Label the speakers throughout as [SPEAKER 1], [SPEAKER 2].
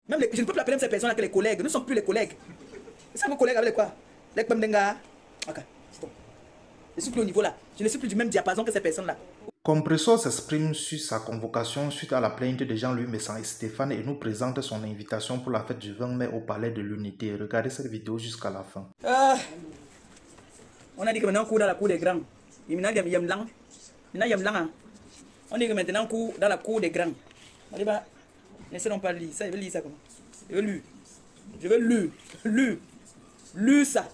[SPEAKER 1] Je ne peux plus appeler ces personnes-là que les collègues. Nous ne sommes plus les collègues. C'est vos collègues avec quoi? Les Kpemdenga. Ok, c'est bon. Je ne suis plus au niveau là. Je ne suis plus du même diapason que ces personnes-là.
[SPEAKER 2] Compressor s'exprime sur sa convocation suite à la plainte de Jean-Louis Messan et Stéphane et nous présente son invitation pour la fête du 20 mai au Palais de l'Unité. Regardez cette vidéo jusqu'à la fin.
[SPEAKER 1] On a dit que maintenant on court dans la cour des grands. On dit que maintenant on court dans la cour des grands. On dit bah, laissez-nous pas lire ça. Je vais lire ça comment? Je vais lire ça.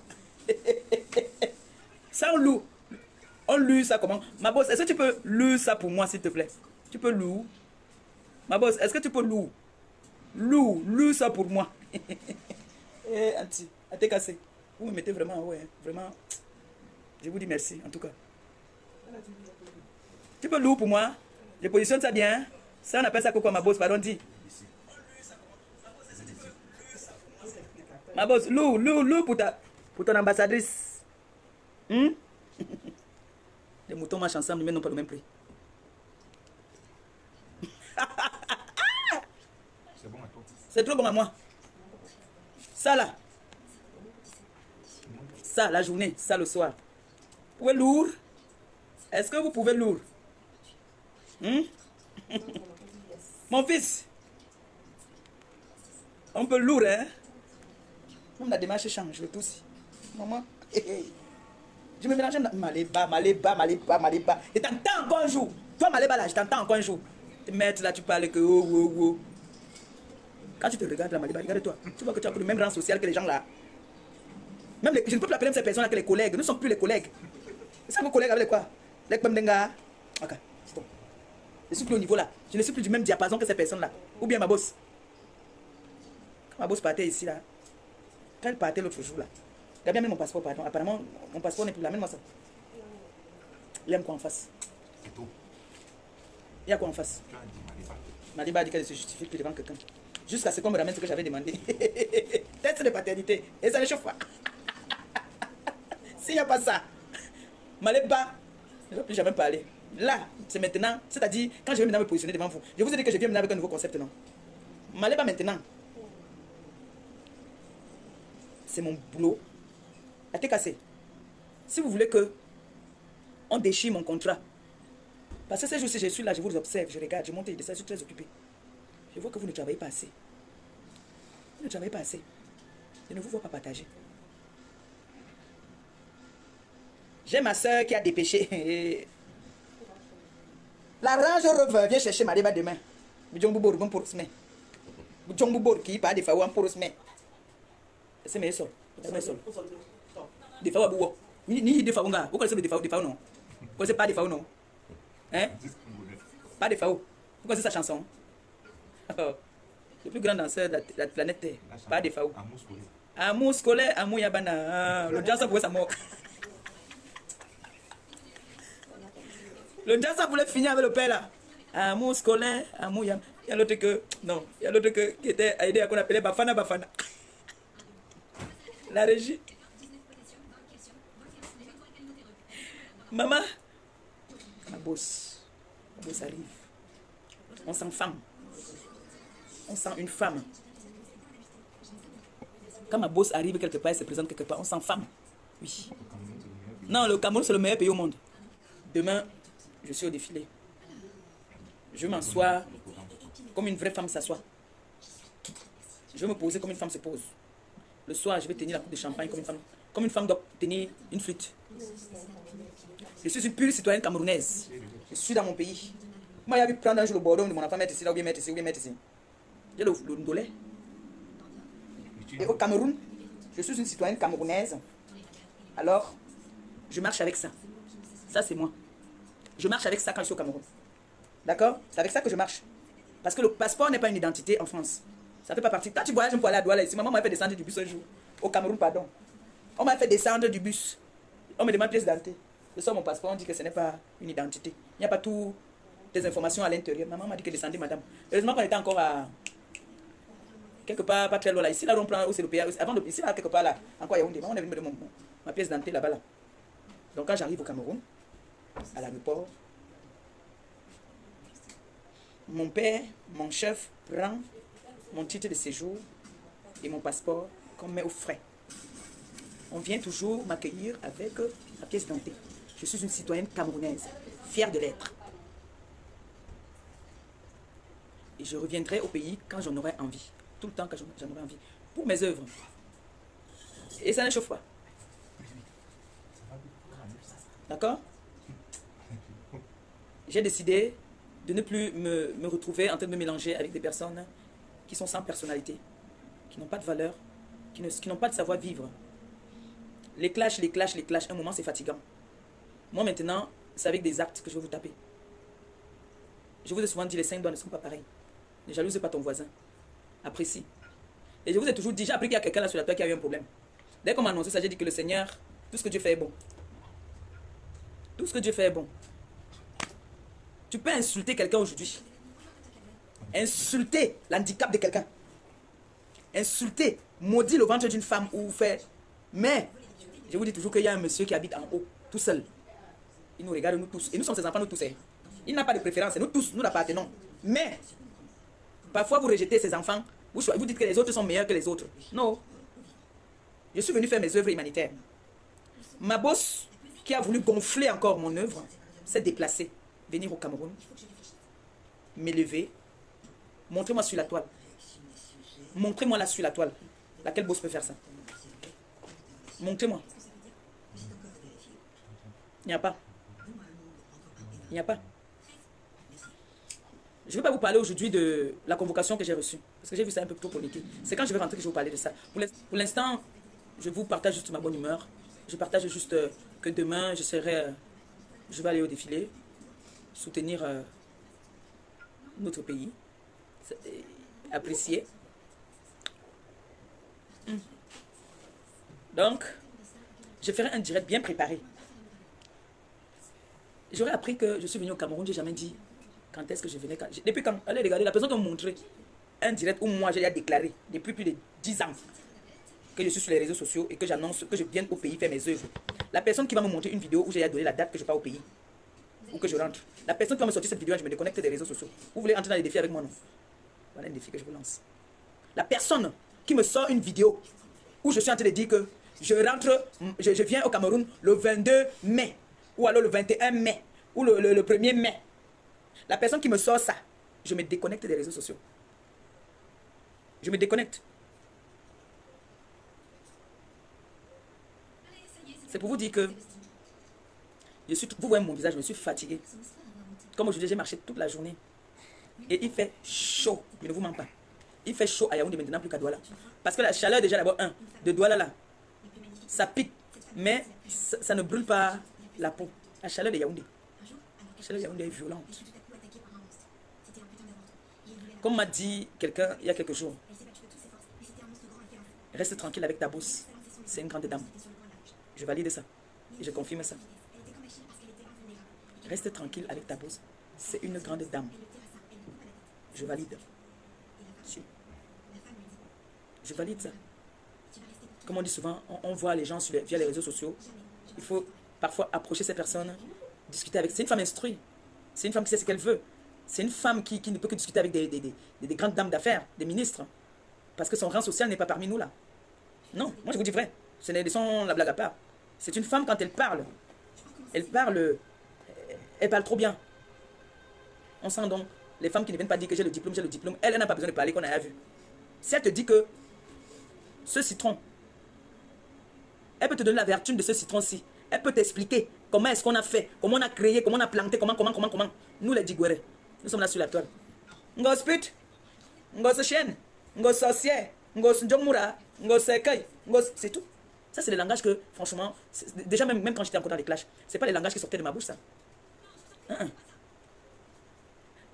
[SPEAKER 1] Ça on lit ça comment? Ma boss, est-ce que tu peux lire ça pour moi s'il te plaît? Tu peux lire? Ma boss, est-ce que tu peux lire? Lire ça pour moi. Eh, Anti, à t'es cassé. Vous me mettez vraiment, ouais, vraiment. Je vous dis merci, en tout cas. Tu peux lire pour moi? Je positionne ça bien. Ça, on appelle ça quoi, ma boss, pardon, dis. Ma boss, lire pour ton ambassadrice. Les moutons marchent ensemble, mais n'ont pas le même prix.
[SPEAKER 3] C'est bon à toi.
[SPEAKER 1] C'est trop bon à moi. Ça là. Ça la journée, ça le soir. Vous pouvez lourd? Est-ce que vous pouvez lourd? Mon fils. On peut lourd, hein? Même la démarche change, le tout aussi. Maman. Je me mélange. Maléba. Et t'entends encore un jour. Toi, Maléba, là, je t'entends encore un jour. Te mettre là, tu parles que oh. Quand tu te regardes là, Maléba, regarde-toi. Tu vois que tu as le même rang social que les gens là. Je ne peux plus appeler ces personnes-là que les collègues. Nous ne sommes plus les collègues. C'est vos collègues avec quoi? Les Kpemdenga. Ok, c'est bon. Je ne suis plus au niveau là. Je ne suis plus du même diapason que ces personnes-là. Ou bien ma boss. Quand ma boss partait ici là. Quand elle partait l'autre jour là. Regarde bien mon passeport, pardon. Apparemment, mon passeport n'est plus là. Mets-moi ça. Il y a quoi en face?
[SPEAKER 3] C'est tout.
[SPEAKER 1] Il y a quoi en face?
[SPEAKER 3] Tu as dit Maliba.
[SPEAKER 1] Maliba a dit qu'elle se justifie plus devant quelqu'un. Jusqu'à ce qu'on me ramène ce que j'avais demandé. Test de paternité. Et ça ne chauffe pas. S'il n'y a pas ça, Maliba ne va plus jamais parler. Là, c'est maintenant. C'est-à-dire, quand je vais maintenant me positionner devant vous, je vous ai dit que je viens maintenant avec un nouveau concept, non? Maliba maintenant. C'est mon boulot. À t'es cassé. Si vous voulez que on déchire mon contrat, parce que ces jours-ci, je suis là, je vous observe, je regarde, je monte et je suis très occupé. Je vois que vous ne travaillez pas assez. Vous ne travaillez pas assez. Je ne vous vois pas partager. J'ai ma soeur qui a dépêché. La Range Rover vient chercher ma débat demain. Bujongboubor, bon pour semaine. Bujongboubor qui part des fois pour semaine. C'est mes sols. C'est mes sols. Des fois, vous ni des fois, vous connaissez le des fois non? Vous connaissez pas des fois non? Hein? Pas des fois. Vous connaissez sa chanson? Le plus grand danseur de la planète Terre. Pas des fois. Amour scolaire, amour yabana. Le danseur pouvait sa mort. Le danseur voulait finir avec le père là. Amour scolaire, amour yabana. Il y a l'autre que. Non. Il y a l'autre qui était aidé à qu'on appelait Bafana. La régie. Maman. Ma boss. Ma boss arrive. On sent femme. On sent une femme. Quand ma boss arrive quelque part, elle se présente quelque part, on sent femme. Oui. Non, le Cameroun, c'est le meilleur pays au monde. Demain, je suis au défilé. Je vais m'asseoir comme une vraie femme s'assoit. Je vais me poser comme une femme se pose. Le soir, je vais tenir la coupe de champagne comme une femme. Comme une femme doit tenir une flûte. Je suis une pure citoyenne camerounaise. Je suis dans mon pays. Moi, il y a vu prendre un jour le bordeaux de mon enfant, mettre ici, là, ou bien mettre ici, ou bien mettre ici. J'ai le ndolé. Et au Cameroun, je suis une citoyenne camerounaise. Alors, je marche avec ça. Ça, c'est moi. Je marche avec ça quand je suis au Cameroun. D'accord? C'est avec ça que je marche. Parce que le passeport n'est pas une identité en France. Ça ne fait pas partie. Quand tu voyages pour aller à Douala ici, maman m'a fait descendre du bus un jour. Au Cameroun, pardon. On m'a fait descendre du bus. On me demande pièce d'identité. Je sors mon passeport, on dit que ce n'est pas une identité. Il n'y a pas toutes les informations à l'intérieur. Maman m'a dit que descendez, madame. Heureusement qu'on était encore à... quelque part, pas très loin là. Ici, là, on prend où c'est le pays. Avant de... Ici, là, quelque part là. Encore Yaoundé. On est venu me demander ma pièce d'identité là-bas là. Donc quand j'arrive au Cameroun, à l'aéroport, mon père, mon chef, prend mon titre de séjour et mon passeport qu'on met aux frais. On vient toujours m'accueillir avec ma pièce d'identité. Je suis une citoyenne camerounaise, fière de l'être. Et je reviendrai au pays quand j'en aurai envie. Tout le temps que j'en aurai envie. Pour mes œuvres. Et ça n'échauffe pas. D'accord? J'ai décidé de ne plus me retrouver en train de me mélanger avec des personnes qui sont sans personnalité, qui n'ont pas de valeur, qui n'ont pas de savoir-vivre. Les clashs, un moment c'est fatigant. Moi maintenant, c'est avec des actes que je vais vous taper. Je vous ai souvent dit, les 5 doigts ne sont pas pareils. Ne jalouse pas ton voisin. Apprécie. Et je vous ai toujours dit, j'ai appris qu'il y a quelqu'un là sur la terre qui a eu un problème. Dès qu'on m'a annoncé ça, j'ai dit que le Seigneur, tout ce que Dieu fait est bon. Tout ce que Dieu fait est bon. Tu peux insulter quelqu'un aujourd'hui. Insulter l'handicap de quelqu'un. Insulter, maudire le ventre d'une femme ou faire. Mais, je vous dis toujours qu'il y a un monsieur qui habite en haut, tout seul. Il nous regarde, nous tous. Et nous sommes ses enfants, nous tous. Il n'a pas de préférence, nous tous, nous l'appartenons. Mais, parfois vous rejetez ses enfants, vous dites que les autres sont meilleurs que les autres. Non. Je suis venu faire mes œuvres humanitaires. Ma boss, qui a voulu gonfler encore mon œuvre, s'est déplacée. Venir au Cameroun, m'élever, montrez-moi sur la toile. Montrez-moi là sur la toile. Laquelle boss peut faire ça? Montrez-moi. Il n'y a pas. Il n'y a pas. Je ne vais pas vous parler aujourd'hui de la convocation que j'ai reçue. Parce que j'ai vu ça un peu trop politique. C'est quand je vais rentrer que je vais vous parler de ça. Pour l'instant, je vous partage juste ma bonne humeur. Je partage juste que demain, je vais aller au défilé. Soutenir notre pays. Apprécier. Donc, je ferai un direct bien préparé. J'aurais appris que je suis venu au Cameroun, j'ai jamais dit quand est-ce que je venais. Depuis quand, allez regarder, la personne qui m'a montré un direct où moi j'ai déclaré depuis plus de 10 ans que je suis sur les réseaux sociaux et que j'annonce que je viens au pays faire mes œuvres. La personne qui va me montrer une vidéo où j'ai donné la date que je pars au pays ou que je rentre. La personne qui va me sortir cette vidéo, je me déconnecte des réseaux sociaux. Vous voulez entrer dans les défis avec moi, non? Voilà un défi que je vous lance. La personne qui me sort une vidéo où je suis en train de dire que je rentre, je viens au Cameroun le 22 mai, ou alors le 21 mai, ou le 1er mai. La personne qui me sort ça, je me déconnecte des réseaux sociaux. Je me déconnecte. C'est pour vous dire que vous voyez mon visage, je suis fatigué. Comme aujourd'hui, j'ai marché toute la journée. Et il fait chaud, je ne vous mens pas. Il fait chaud à Yaoundé maintenant plus qu'à Douala. Parce que la chaleur déjà d'abord, de Douala là, ça pique, mais ça ne brûle pas la peau. La chaleur de Yaoundé. La chaleur de Yaoundé est violente. Comme m'a dit quelqu'un il y a quelques jours, reste tranquille avec ta bosse. C'est une grande dame. Je valide ça. Et je confirme ça. Reste tranquille avec ta bosse. C'est une grande dame. Je valide. Je valide ça. Comme on dit souvent, on voit les gens via les réseaux sociaux. Il faut parfois approcher ces personnes, discuter avec. C'est une femme instruite. C'est une femme qui sait ce qu'elle veut. C'est une femme qui ne peut que discuter avec des grandes dames d'affaires, des ministres. Parce que son rang social n'est pas parmi nous là. Non, moi je vous dis vrai. Ce n'est pas la blague à part. C'est une femme quand elle parle trop bien. On sent donc les femmes qui ne viennent pas dire que j'ai le diplôme. Elle n'a pas besoin de parler qu'on a vu. Si elle te dit que ce citron, elle peut te donner la vertu de ce citron-ci. Elle peut t'expliquer comment est-ce qu'on a fait, comment on a créé, comment on a planté, comment. Nous les Digouérés, nous sommes là sur la toile. Ngos pute, ngos chienne, ngos sorcière, ngos ndjomura, ngos sekei, c'est tout. Ça c'est le langage que, franchement, déjà même quand j'étais encore dans les clashs, c'est pas les langages qui sortaient de ma bouche ça.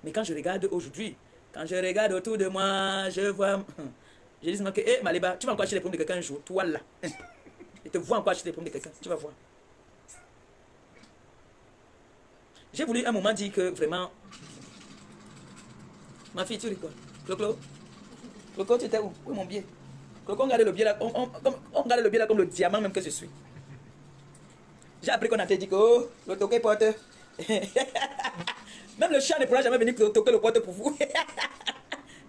[SPEAKER 1] Mais quand je regarde aujourd'hui, quand je regarde autour de moi, je vois... Je dis que, hé Maléba, tu vas encore acheter les pommes de quelqu'un un jour, toi là. Je te vois encore acheter les pommes de quelqu'un, tu vas voir. J'ai voulu un moment dire que vraiment... Ma fille, tu rigoles. Coco, tu étais où? Où est mon billet? Coco, on garde le billet là, on garde le billet là comme le diamant même que je suis. J'ai appris qu'on a dit que, oh, le toqué porte. Même le chat ne pourra jamais venir toquer le porte pour vous.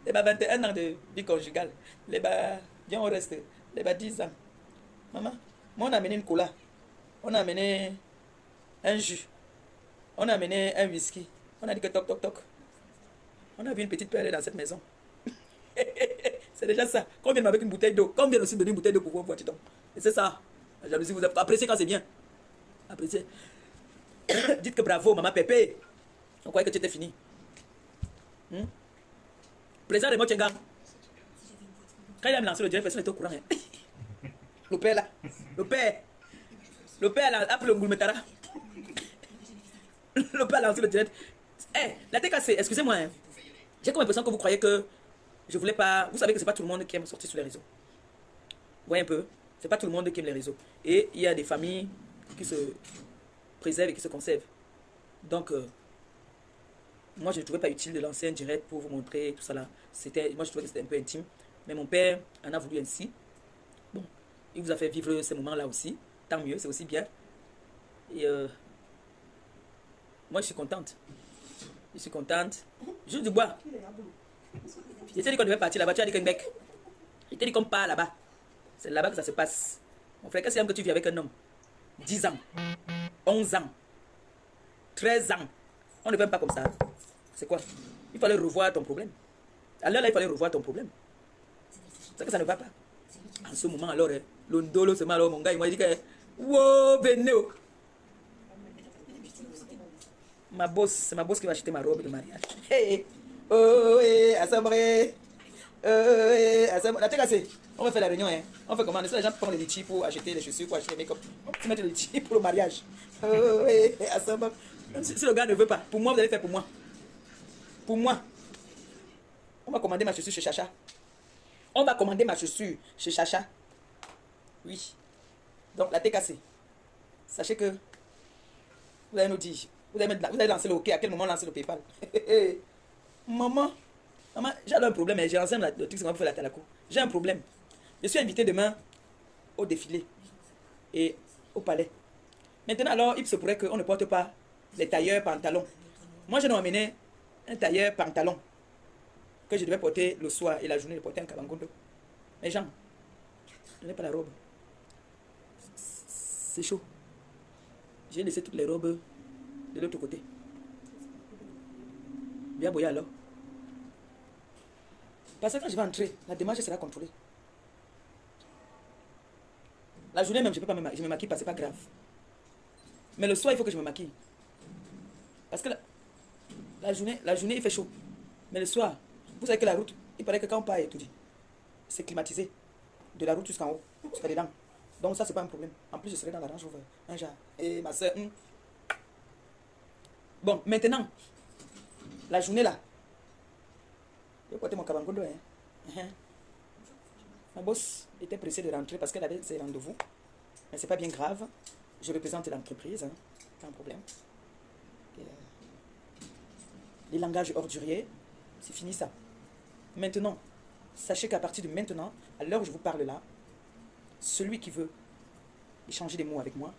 [SPEAKER 1] Les bas 21 ans de vie conjugale. Les bas, viens, on reste. Les bas 10 ans. Maman, moi on a amené une cola. On a amené un jus. On a amené un whisky. On a dit que toc toc toc. On a vu une petite perle dans cette maison. C'est déjà ça. Quand on vient avec une bouteille d'eau, quand on vient aussi donner une bouteille d'eau pour vous, voiture. Et c'est ça. La jalousie, vous appréciez quand c'est bien. Appréciez. Dites que bravo, maman Pépé. On croyait que tu étais fini. Président de Mochenga. Quand il a me lancé le direct, personne n'était au courant. Hein. Le père là. Le père là, après le Ngoulmetara. Le père a lancé le direct. Eh, la TKC, excusez-moi. Hein. J'ai comme l'impression que vous croyez que je voulais pas. Vous savez que c'est pas tout le monde qui aime sortir sur les réseaux. Vous voyez un peu. C'est pas tout le monde qui aime les réseaux. Et il y a des familles qui se préservent et qui se conservent. Donc, moi, je ne trouvais pas utile de lancer un direct pour vous montrer tout ça là. Moi, je trouvais que c'était un peu intime. Mais mon père en a voulu ainsi. Bon, il vous a fait vivre ces moments-là aussi. Tant mieux, c'est aussi bien. Et moi, je suis contente. Je suis contente. Juste du bois. Je t'ai dit qu'on devait partir là-bas. Tu as dit qu'un mec. Je t'ai dit qu'on part là-bas. C'est là-bas que ça se passe. Mon frère, qu'est-ce qu'il y a que tu vis avec un homme 10 ans, 11 ans, 13 ans. On ne peut pas comme ça. C'est quoi? Il fallait revoir ton problème. Alors là, il fallait revoir ton problème. C'est que ça ne va pas. En ce moment, alors, l'ondolo, c'est mal, mon gars, il m'a dit que. Wow, venez. Ma boss, c'est ma boss qui va acheter ma robe de mariage. Hey, oh, hey, assemblée. La TKC, on va faire la réunion. Hein. On fait comment? Les gens prennent les litchis pour acheter les chaussures, pour acheter les make-up. On va mettre les litchis pour le mariage. Oh, hey, assemblée. Si le gars ne veut pas, pour moi, vous allez faire pour moi. Pour moi. On va commander ma chaussure chez Chacha. On va commander ma chaussure chez Chacha. Oui. Donc, la TKC. Sachez que vous allez nous dire. Vous allez lancer le OK. À quel moment lancer le PayPal? Maman, j'ai un problème. J'ai ensemble le truc, c'est qu'on va faire la talaco. J'ai un problème. Je suis invité demain au défilé et au palais. Maintenant, alors, il se pourrait qu'on ne porte pas les tailleurs pantalons. Moi, je dois amener un tailleur pantalon que je devais porter le soir et la journée de porter un kabangondo. Mais Jean, je n'ai pas la robe. C'est chaud. J'ai laissé toutes les robes de l'autre côté. Bien boyer alors. Parce que quand je vais entrer, la démarche sera contrôlée. La journée même, je ne me maquille pas, c'est pas grave. Mais le soir, il faut que je me maquille. Parce que la journée, il fait chaud. Mais le soir, vous savez que la route, il paraît que quand on part et tout dit, c'est climatisé. De la route jusqu'en haut, jusqu'à dedans. Donc ça, c'est pas un problème. En plus, je serai dans la Range Rover. Un genre. Et ma soeur. Bon, maintenant, la journée là, je vais porter mon kabangondo. Ma boss était pressée de rentrer parce qu'elle avait ses rendez-vous. Mais c'est pas bien grave. Je représente l'entreprise. Pas un problème. Et, les langages orduriers, c'est fini ça. Maintenant, sachez qu'à partir de maintenant, à l'heure où je vous parle là, celui qui veut échanger des mots avec moi,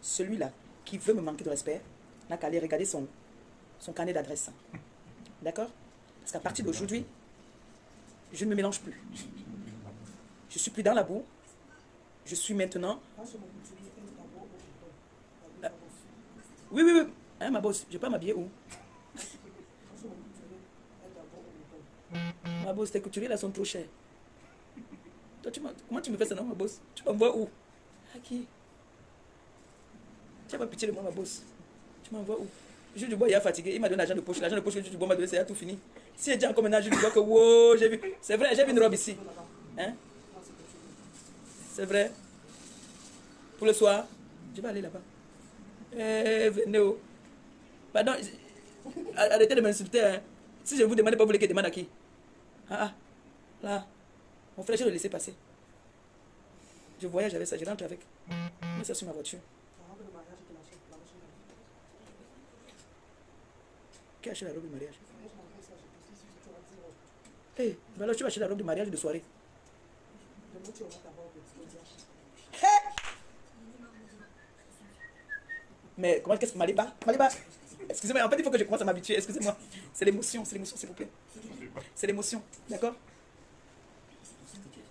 [SPEAKER 1] celui-là qui veut me manquer de respect, n'a qu'à aller regarder son carnet d'adresse. D'accord? Parce qu'à partir d'aujourd'hui, je ne me mélange plus. Je suis plus dans la boue. Je suis maintenant... Oui. Hein, ma boss, je ne vais pas m'habiller où? Ma boss, tes couturiers là sont trop chers. Toi, comment tu me fais ça, non, ma boss? Tu m'envoies où? À qui? Tu n'as pas pitié de moi, ma boss. Tu m'envoies où? Jules Dubois, il a fatigué. Il m'a donné l'argent de poche. L'argent de poche que Jules Dubois m'a donné, c'est tout fini. Si j'ai dit encore maintenant, Jules Dubois, que wow, j'ai vu. C'est vrai, j'ai vu une robe ici. Hein? C'est vrai. Pour le soir, je vais aller là-bas. Venez. Oh. Pardon. Arrêtez de m'insulter. Hein. Si je vous demande pas, vous voulez qu'il demande à qui? Là. Mon frère, je le laissé passer. Je voyage avec ça, je rentre avec. Je mets ça sur ma voiture. Qui a acheté la robe de mariage? Hey, alors tu vas acheter la robe de mariage de soirée. Hey! Mais comment qu'est-ce que Maliba? Excusez-moi, en fait, il faut que je commence à m'habituer. Excusez-moi. C'est l'émotion, s'il vous plaît. C'est l'émotion, d'accord?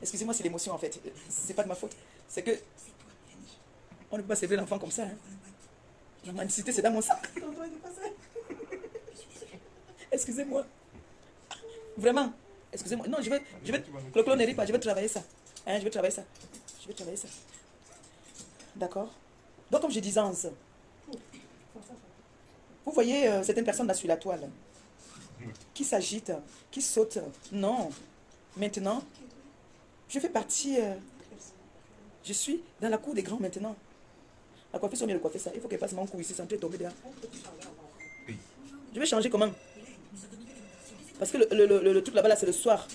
[SPEAKER 1] Excusez-moi, c'est l'émotion, en fait. C'est pas de ma faute. C'est que on ne peut pas s'élever l'enfant comme ça. Hein. La mendicité, c'est dans mon sac. Excusez-moi. Vraiment. Excusez-moi. Non, je vais... Clo-Clo, ne ris pas, je vais travailler ça. Hein, je vais travailler ça. D'accord? Donc, comme je disais, vous voyez certaines personnes là sur la toile qui s'agitent, qui sautent. Non. Maintenant, je fais partie... je suis dans la cour des grands maintenant. La coiffeuse, on vient de coiffer ça. Il faut qu'elle passe mon cou ici sans tomber derrière. Je vais changer comment? Parce que le truc là-bas, là, c'est le soir.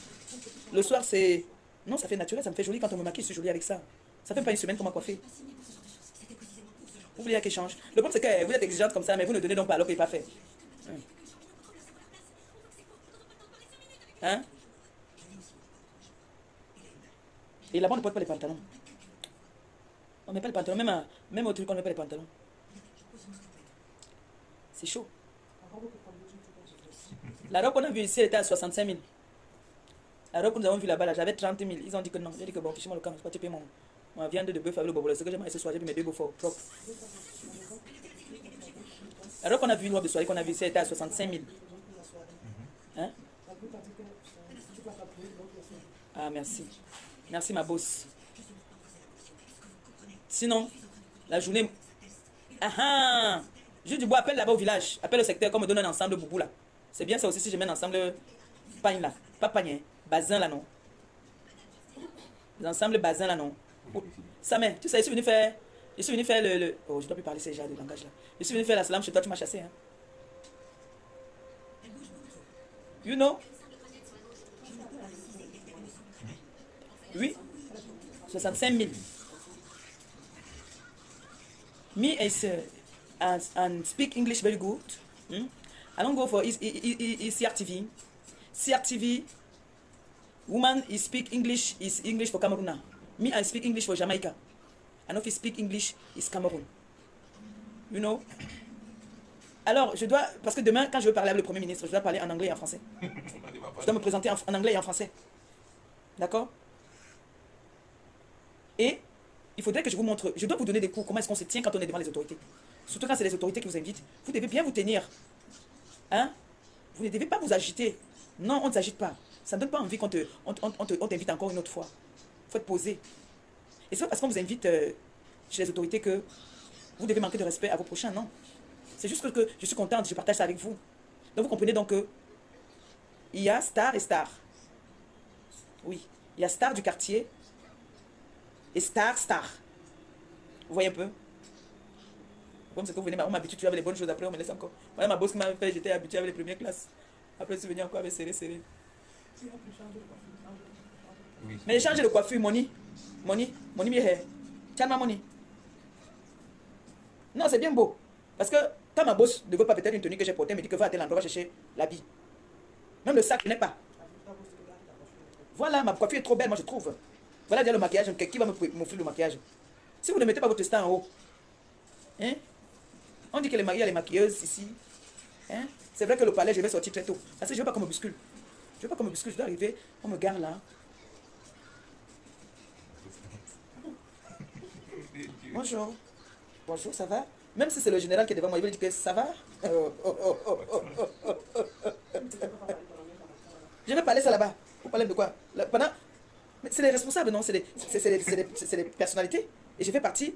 [SPEAKER 1] Le soir, c'est... Non, ça fait naturel, ça me fait joli. Quand on me maquille, je suis jolie avec ça. Ça fait pas une semaine qu'on m'a coiffé. Vous voulez qu'elle change. Le problème, c'est que vous êtes exigeante comme ça, mais vous ne donnez donc pas alors qu'il n'est pas fait. Hein? Et là-bas, on ne porte pas les pantalons. On ne met pas les pantalons. Même au truc, on ne met pas les pantalons. C'est chaud. La robe qu'on a vue ici, elle était à 65 000. La robe que nous avons vue là-bas, là, j'avais 30 000. Ils ont dit que non. J'ai dit que bon, fiche-moi le camp, je peux pas tuer ma viande de bœuf avec le bobo. Ce que j'ai mangé ce soir, j'ai pris mes deux beaux propres. La robe qu'on a vue, une robe de soirée qu'on a vue ici, elle était à 65 000. Hein? Ah, merci. Merci, ma bosse. Sinon, la journée... Ah ah! Jules Dubois, appelle là-bas au village. Appelle le secteur, qu'on me donne un ensemble de boubou là. C'est bien ça aussi si je mets un ensemble pagne là. Pas pagne, bazin là non. L'ensemble bazin là non. Ça mais, tu sais, je suis venu faire le... Oh, je ne dois plus parler ces genres de langage là. Je suis venu faire la salam chez toi, tu m'as chassé. Hein. You know? Oui. 65 000. Me is and speak English very good. I don't go for CRTV. CRTV, woman is speak English is English for Cameroon. Me, I speak English for Jamaica. And if you speak English, is Cameroon. You know? Alors, je dois, parce que demain, quand je veux parler avec le Premier ministre, je dois parler en anglais et en français. Je dois me présenter en anglais et en français. D'accord? Et il faudrait que je vous montre, je dois vous donner des cours, comment est-ce qu'on se tient quand on est devant les autorités. Surtout quand c'est les autorités qui vous invitent. Vous devez bien vous tenir. Hein? Vous ne devez pas vous agiter. Non, on ne s'agite pas. Ça ne donne pas envie qu'on t'invite encore une autre fois. Il faut être posé. Et c'est pas parce qu'on vous invite chez les autorités que vous devez manquer de respect à vos prochains, non. C'est juste que je suis contente, je partage ça avec vous. Donc vous comprenez donc que il y a star et star. Oui, il y a star du quartier et star. Vous voyez un peu? Comme c'est que vous venez, on m'habitue, tu avais les bonnes choses, après on me laisse encore. Voilà ma boss qui m'a fait, j'étais habitué avec les premières classes. Après je suis venu encore avec serré. Oui. Mais j'ai changé de coiffure, Moni mieux. Tchalma Moni. Non, c'est bien beau. Parce que quand ma boss ne veut pas peut-être une tenue que j'ai portée, elle me dit que va à tel endroit chercher l'habit. Même le sac, je n'ai pas. Voilà, ma coiffure est trop belle, moi je trouve. Voilà déjà le maquillage, qui va m'offrir le maquillage? Si vous ne mettez pas votre testin en haut, hein? On dit que il y a les maquilleuses ici. Hein? C'est vrai que le palais, je vais sortir très tôt. Parce que je ne veux pas qu'on me bouscule. Je dois arriver, on me garde là. Bonjour. Bonjour, ça va? Même si c'est le général qui est devant moi, il va dire que ça va? Je vais parler ça là-bas. Vous parlez de quoi? C'est les responsables, non? C'est les personnalités. Et je fais partie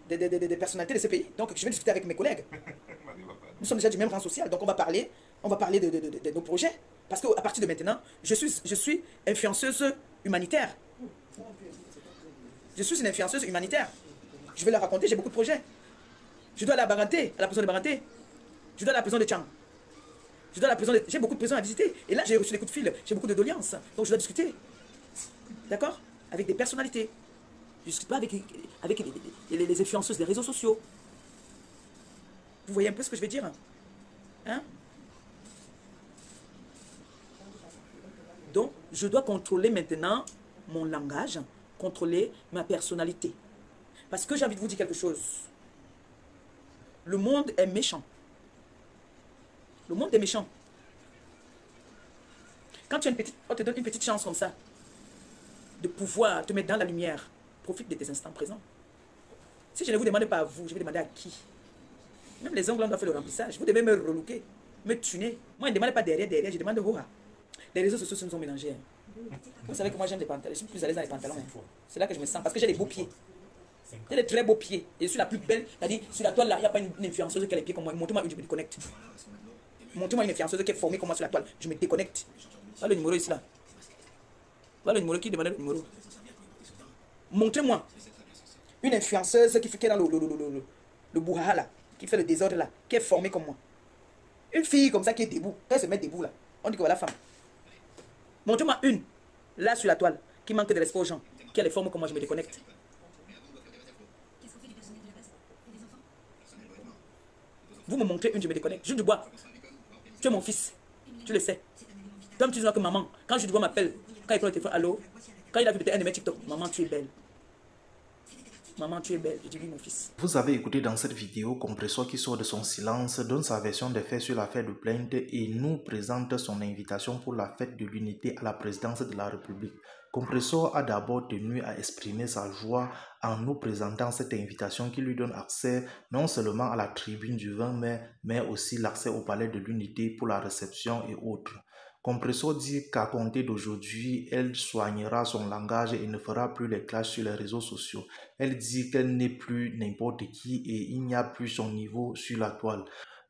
[SPEAKER 1] des personnalités de ce pays. Donc je vais discuter avec mes collègues. Nous sommes déjà du même rang social. Donc on va parler de nos projets. Parce qu'à partir de maintenant, je suis influenceuse humanitaire. Je suis une influenceuse humanitaire. Je vais leur raconter, j'ai beaucoup de projets. Je dois aller à Baranté, à la prison de Baranté. Je dois aller à la prison de Tchang. J'ai beaucoup de prisons à visiter. Et là, j'ai reçu des coups de fil, j'ai beaucoup de doléances. Donc je dois discuter. D'accord? Avec des personnalités. Je ne discute pas avec les influenceuses des réseaux sociaux. Vous voyez un peu ce que je veux dire? Hein? Donc, je dois contrôler maintenant mon langage, contrôler ma personnalité. Parce que j'ai envie de vous dire quelque chose. Le monde est méchant. Le monde est méchant. Quand tu as on te donne une petite chance comme ça, de pouvoir te mettre dans la lumière, profite de tes instants présents. Si je ne vous demande pas à vous, je vais demander à qui? Même les ongles, on doit faire le remplissage. Vous devez me relooker, me tuner. Moi, je ne demande pas derrière, je demande Hoha. Les réseaux sociaux se nous ont mélangés. Vous savez que moi, j'aime les pantalons. Je suis plus à l'aise dans les pantalons. C'est là que je me sens, parce que j'ai des beaux pieds. J'ai des très beaux pieds. Et je suis la plus belle. C'est-à-dire, sur la toile, là, il n'y a pas une influenceuse qui a les pieds comme moi. Montrez-moi une, je me déconnecte. Montrez-moi une influenceuse qui est formée comme moi sur la toile. Je me déconnecte. Voilà le numéro ici, là. Voilà le numéro qui demandait le numéro. Montrez-moi une influenceuse qui est dans le bouhaha, là, qui fait le désordre, là, qui est formée comme moi. Une fille comme ça qui est debout. Quand elle se met debout, là, on dit que voilà, femme. Montrez-moi une, là, sur la toile, qui manque de respect aux gens, qui a les formes comme moi, je me déconnecte. Vous me montrez une, je me déconnecte. Jules Dubois, tu es mon fils. Tu le sais. Toi, tu dis que maman, quand Jules Dubois m'appelle, quand il prend le téléphone, allô, quand il a vu peut-être un de mes TikTok, maman, tu es belle. Maman, tu es belle. Je dis oui, mon fils.
[SPEAKER 2] Vous avez écouté dans cette vidéo Compressor qui sort de son silence, donne sa version des faits sur l'affaire de plainte et nous présente son invitation pour la fête de l'unité à la présidence de la République. Compressor a d'abord tenu à exprimer sa joie en nous présentant cette invitation qui lui donne accès non seulement à la tribune du 20 mai, mais aussi l'accès au palais de l'unité pour la réception et autres. Compressor dit qu'à compter d'aujourd'hui, elle soignera son langage et ne fera plus les clashs sur les réseaux sociaux. Elle dit qu'elle n'est plus n'importe qui et il n'y a plus son niveau sur la toile.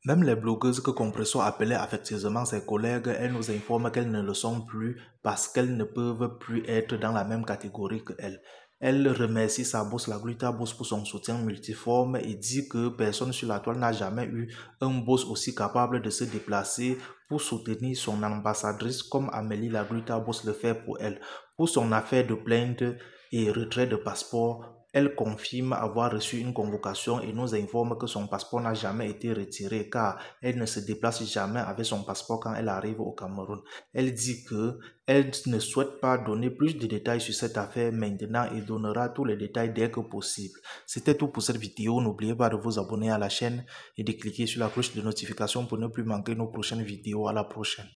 [SPEAKER 2] Même les blogueuses que Compressor appelait affectueusement ses collègues, elle nous informe qu'elles ne le sont plus parce qu'elles ne peuvent plus être dans la même catégorie qu'elle. Elle remercie sa boss, la Gluta Boss, pour son soutien multiforme et dit que personne sur la toile n'a jamais eu un boss aussi capable de se déplacer pour soutenir son ambassadrice comme Amélie la Gluta Boss le fait pour elle. Pour son affaire de plainte et retrait de passeport, elle confirme avoir reçu une convocation et nous informe que son passeport n'a jamais été retiré car elle ne se déplace jamais avec son passeport quand elle arrive au Cameroun. Elle dit qu'elle ne souhaite pas donner plus de détails sur cette affaire maintenant et donnera tous les détails dès que possible. C'était tout pour cette vidéo. N'oubliez pas de vous abonner à la chaîne et de cliquer sur la cloche de notification pour ne plus manquer nos prochaines vidéos. À la prochaine.